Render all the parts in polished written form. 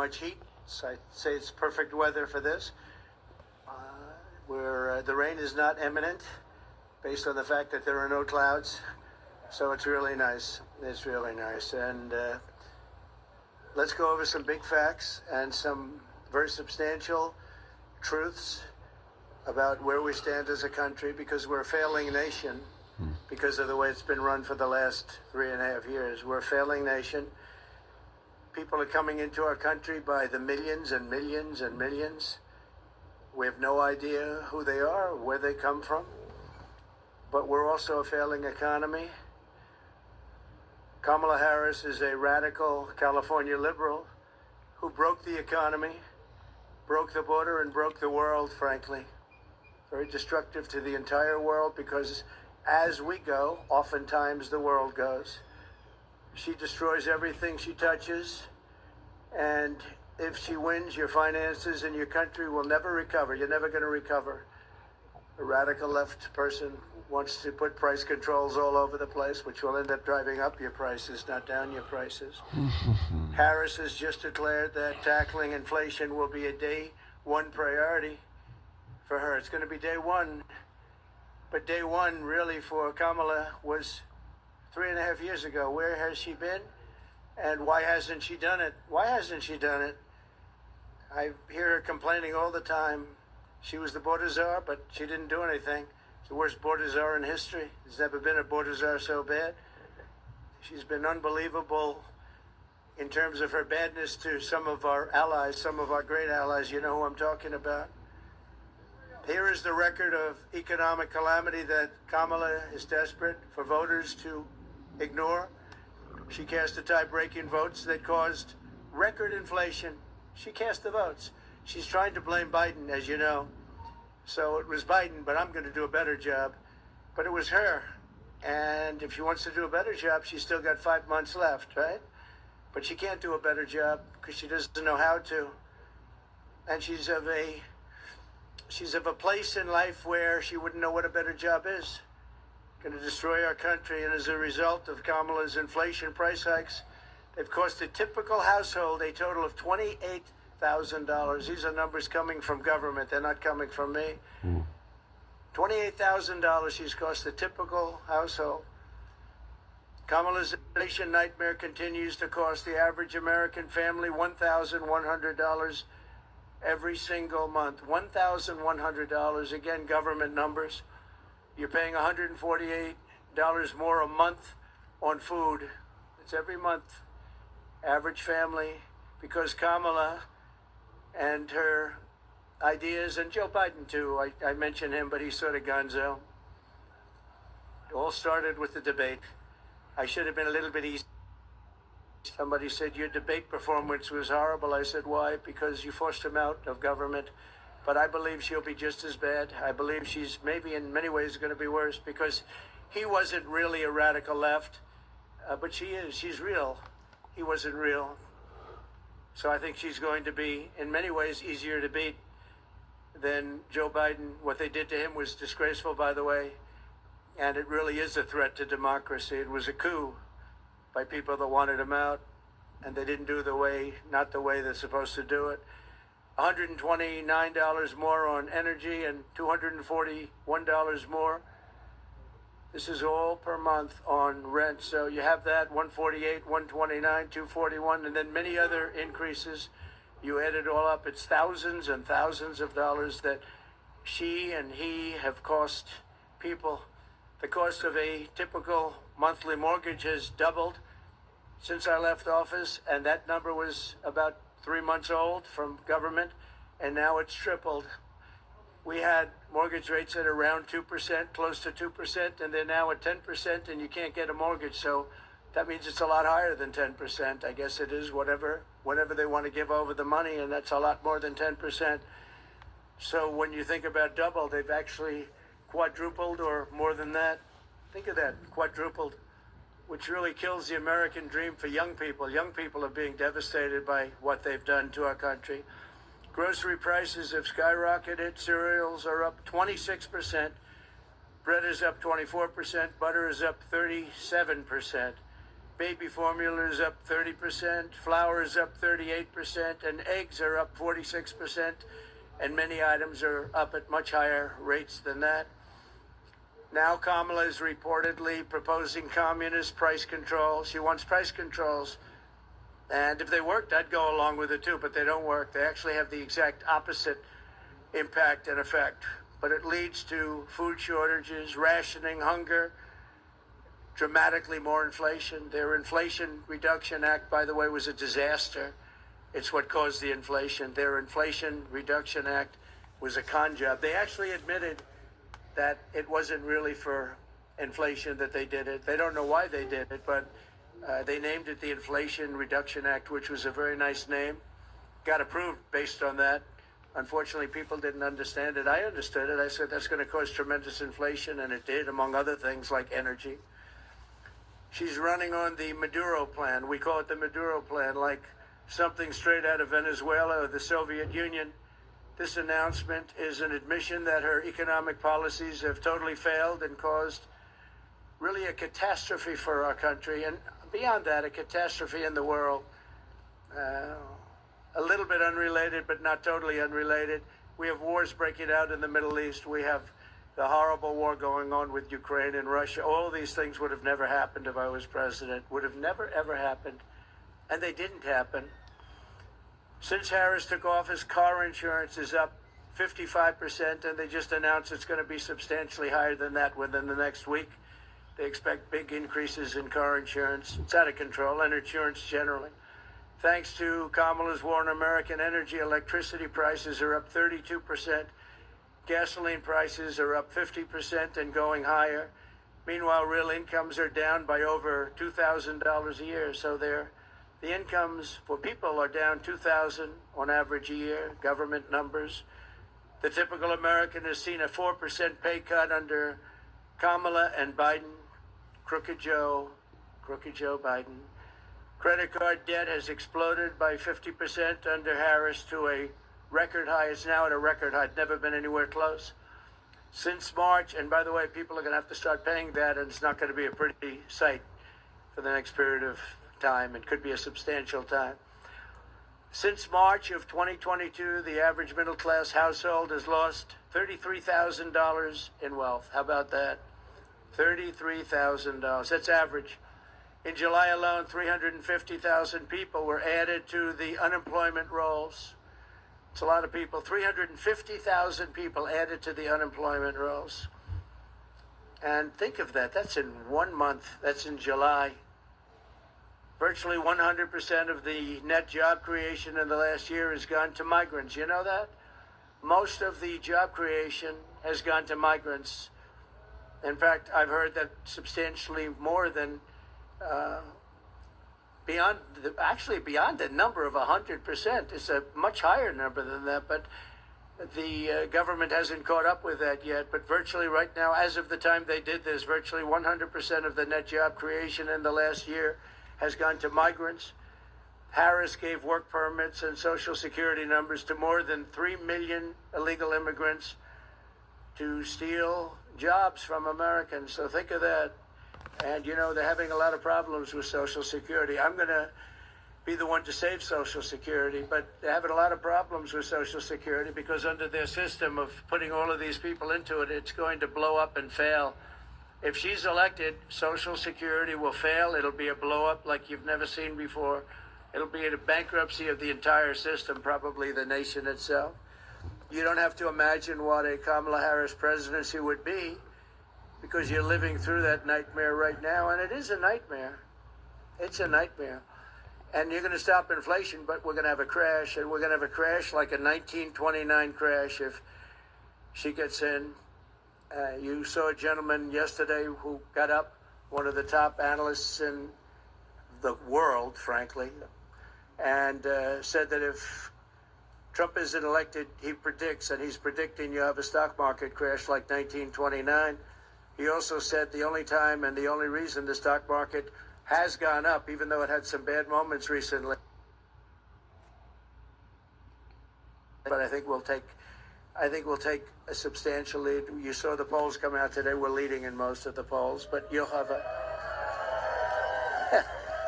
much heat. So I'd say it's perfect weather for this. Where the rain is not imminent, based on the fact that there are no clouds. So it's really nice. It's really nice. And let's go over some big facts and some very substantial truths about where we stand as a country, because we're a failing nation because of the way it's been run for the last 3.5 years. We're a failing nation. People are coming into our country by the millions and millions and millions. We have no idea who they are, where they come from. But we're also a failing economy. Kamala Harris is a radical California liberal who broke the economy, broke the border, and broke the world, frankly. Very destructive to the entire world, because as we go, oftentimes the world goes. She destroys everything she touches, and if she wins, your finances and your country will never recover. You're never going to recover. A radical left person wants to put price controls all over the place, which will end up driving up your prices, not down your prices. Harris has just declared that tackling inflation will be a day one priority for her. It's going to be day one. But day one, really, for Kamala was 3.5 years ago. Where has she been? And why hasn't she done it? Why hasn't she done it? I hear her complaining all the time. She was the border czar, but she didn't do anything. It's the worst border czar in history. There's never been a border czar so bad. She's been unbelievable in terms of her badness to some of our allies, some of our great allies. You know who I'm talking about. Here is the record of economic calamity that Kamala is desperate for voters to ignore. She cast the tie-breaking votes that caused record inflation. She cast the votes. She's trying to blame Biden, as you know. So it was Biden, but I'm going to do a better job. But it was her. And if she wants to do a better job, she's still got 5 months left, right? But she can't do a better job because she doesn't know how to. And she's of a place in life where she wouldn't know what a better job is. Going to destroy our country. And as a result of Kamala's inflation price hikes, they've cost a typical household a total of $28,000. These are numbers coming from government. They're not coming from me. $28,000 she's cost a typical household. Kamala's inflation nightmare continues to cost the average American family $1,100 every single month. $1,100. Again, government numbers. You're paying $148 more a month on food. It's every month. Average family, because Kamala and her ideas, and Joe Biden too, I mention him, but he's sort of gonzo. It all started with the debate. I should have been a little bit easy. Somebody said, your debate performance was horrible. I said, why? Because you forced him out of government. But I believe she'll be just as bad. I believe she's maybe in many ways going to be worse, because he wasn't really a radical left, but she is. She's real. He wasn't real. So I think she's going to be, in many ways, easier to beat than Joe Biden. What they did to him was disgraceful, by the way, and it really is a threat to democracy. It was a coup by people that wanted him out, and they didn't do not the way they're supposed to do it. $129 more on energy and $241 more. This is all per month on rent. So you have that, 148, 129, 241, and then many other increases. You add it all up, it's thousands and thousands of dollars that she and he have cost people. The cost of a typical monthly mortgage has doubled since I left office, and that number was about 3 months old from government, and now it's tripled. We had mortgage rates at around 2%, close to 2%, and they're now at 10%, and you can't get a mortgage. So that means it's a lot higher than 10%. I guess it is whatever they want to give over the money, and that's a lot more than 10%. So when you think about double, they've actually quadrupled or more than that. Think of that, quadrupled, which really kills the American dream for young people. Young people are being devastated by what they've done to our country. Grocery prices have skyrocketed. Cereals are up 26%. Bread is up 24%. Butter is up 37%. Baby formula is up 30%, flour is up 38%, and eggs are up 46%, and many items are up at much higher rates than that. Now Kamala is reportedly proposing communist price controls. She wants price controls. And if they worked, I'd go along with it too, but they don't work. They actually have the exact opposite impact and effect. But it leads to food shortages, rationing, hunger, dramatically more inflation. Their Inflation Reduction Act, by the way, was a disaster. It's what caused the inflation. Their Inflation Reduction Act was a con job. They actually admitted that it wasn't really for inflation that they did it. They don't know why they did it, but they named it the Inflation Reduction Act, which was a very nice name. Got approved based on that. Unfortunately, people didn't understand it. I understood it. I said that's going to cause tremendous inflation, and it did, among other things like energy. She's running on the Maduro plan. We call it the Maduro plan, like something straight out of Venezuela or the Soviet Union. This announcement is an admission that her economic policies have totally failed and caused really a catastrophe for our country, and beyond that, a catastrophe in the world. A little bit unrelated, but not totally unrelated. We have wars breaking out in the Middle East. We have the horrible war going on with Ukraine and Russia. All these things would have never happened if I was president. Would have never, ever happened. And they didn't happen. Since Harris took office, car insurance is up 55%, and they just announced it's going to be substantially higher than that within the next week. They expect big increases in car insurance. It's out of control, and insurance generally. Thanks to Kamala's war on American energy, electricity prices are up 32%. Gasoline prices are up 50% and going higher. Meanwhile, real incomes are down by over $2,000 a year. So the incomes for people are down $2,000 on average a year, government numbers. The typical American has seen a 4% pay cut under Kamala and Biden. Crooked Joe Biden. Credit card debt has exploded by 50% under Harris to a record high. It's now at a record high. It's never been anywhere close. Since March, and by the way, people are going to have to start paying that, and it's not going to be a pretty sight for the next period of time. It could be a substantial time. Since March of 2022, the average middle-class household has lost $33,000 in wealth. How about that? $33,000. That's average. In July alone, 350,000 people were added to the unemployment rolls. It's a lot of people. 350,000 people added to the unemployment rolls. And think of that. That's in 1 month. That's in July. Virtually 100% of the net job creation in the last year has gone to migrants. You know that? Most of the job creation has gone to migrants. In fact, I've heard that substantially more than beyond the number of 100%. It's a much higher number than that, but the government hasn't caught up with that yet. But virtually right now, as of the time they did this, virtually 100% of the net job creation in the last year has gone to migrants. Harris gave work permits and Social Security numbers to more than 3 million illegal immigrants to steal jobs from Americans. So think of that. And, you know, they're having a lot of problems with Social Security. I'm going to be the one to save Social Security, but they're having a lot of problems with Social Security because under their system of putting all of these people into it, it's going to blow up and fail. If she's elected, Social Security will fail. It'll be a blow up like you've never seen before. It'll be a bankruptcy of the entire system, probably the nation itself. You don't have to imagine what a Kamala Harris presidency would be because you're living through that nightmare right now, and it is a nightmare. It's a nightmare. And you're going to stop inflation, but we're going to have a crash, and we're going to have a crash like a 1929 crash if she gets in. You saw a gentleman yesterday who got up, one of the top analysts in the world, frankly, and said that if Trump isn't elected, he predicts, and he's predicting you have a stock market crash like 1929. He also said the only time and the only reason the stock market has gone up, even though it had some bad moments recently, but I think we'll take a substantial lead. You saw the polls come out today. We're leading in most of the polls, but you'll have a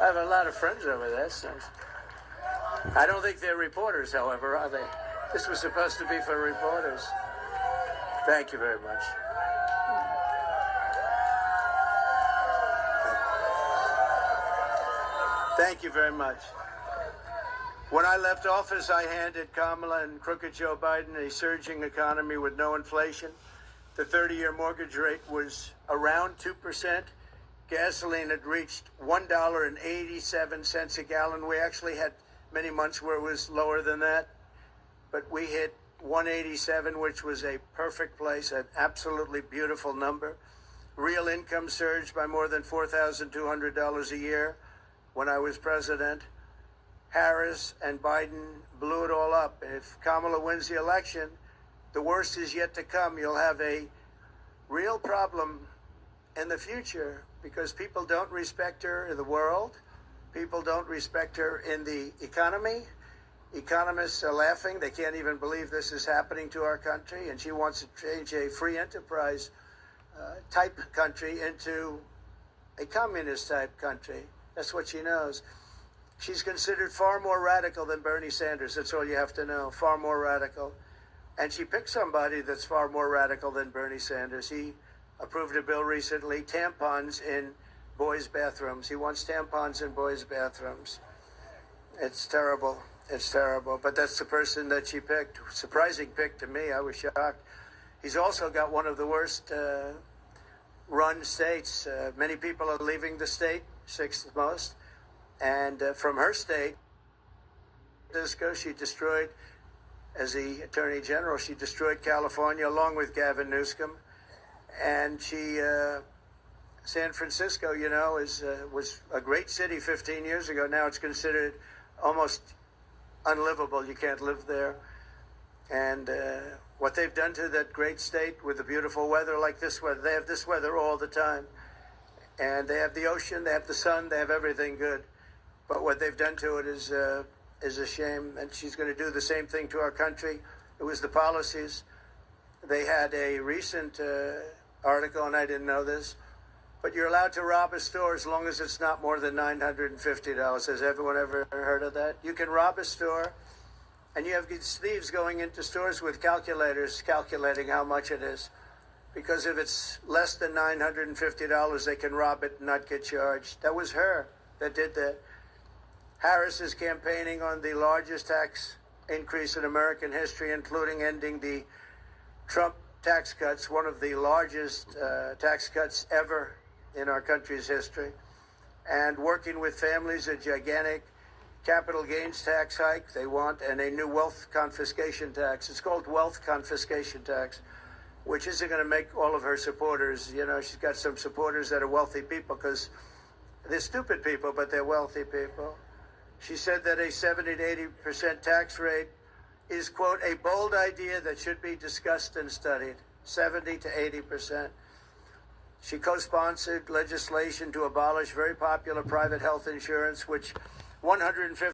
I have a lot of friends over there. That's nice. I don't think they're reporters, however, are they? This was supposed to be for reporters. Thank you very much. Thank you very much. When I left office, I handed Kamala and crooked Joe Biden a surging economy with no inflation. The 30-year mortgage rate was around 2%. Gasoline had reached $1.87 a gallon. We actually had many months where it was lower than that, but we hit 187, which was a perfect place, an absolutely beautiful number. Real income surged by more than $4,200 a year when I was president. Harris and Biden blew it all up. And if Kamala wins the election, the worst is yet to come. You'll have a real problem in the future because people don't respect her in the world. People don't respect her in the economy. Economists are laughing. They can't even believe this is happening to our country. And she wants to change a free enterprise type country into a communist type country. That's what she knows. She's considered far more radical than Bernie Sanders. That's all you have to know. Far more radical. And she picked somebody that's far more radical than Bernie Sanders. He approved a bill recently, tampons in boys' bathrooms. He wants tampons in boys' bathrooms. It's terrible. It's terrible. But that's the person that she picked. Surprising pick to me. I was shocked. He's also got one of the worst run states. Many people are leaving the state, sixth most. And from her state, she destroyed, as the Attorney General, she destroyed California along with Gavin Newsom. And San Francisco, you know, was a great city 15 years ago. Now it's considered almost unlivable. You can't live there. And what they've done to that great state with the beautiful weather like this weather, they have this weather all the time. And they have the ocean, they have the sun, they have everything good. But what they've done to it is a shame, and she's going to do the same thing to our country. It was the policies. They had a recent article, and I didn't know this, but you're allowed to rob a store as long as it's not more than $950. Has everyone ever heard of that? You can rob a store, and you have these thieves going into stores with calculators calculating how much it is. Because if it's less than $950, they can rob it and not get charged. That was her that did that. Harris is campaigning on the largest tax increase in American history, including ending the Trump tax cuts, one of the largest tax cuts ever in our country's history, and working with families, a gigantic capital gains tax hike they want, and a new wealth confiscation tax. It's called wealth confiscation tax, which isn't going to make all of her supporters, you know, she's got some supporters that are wealthy people because they're stupid people, but they're wealthy people. She said that a 70 to 80% tax rate is, quote, a bold idea that should be discussed and studied. 70 to 80%. She co-sponsored legislation to abolish very popular private health insurance, which 150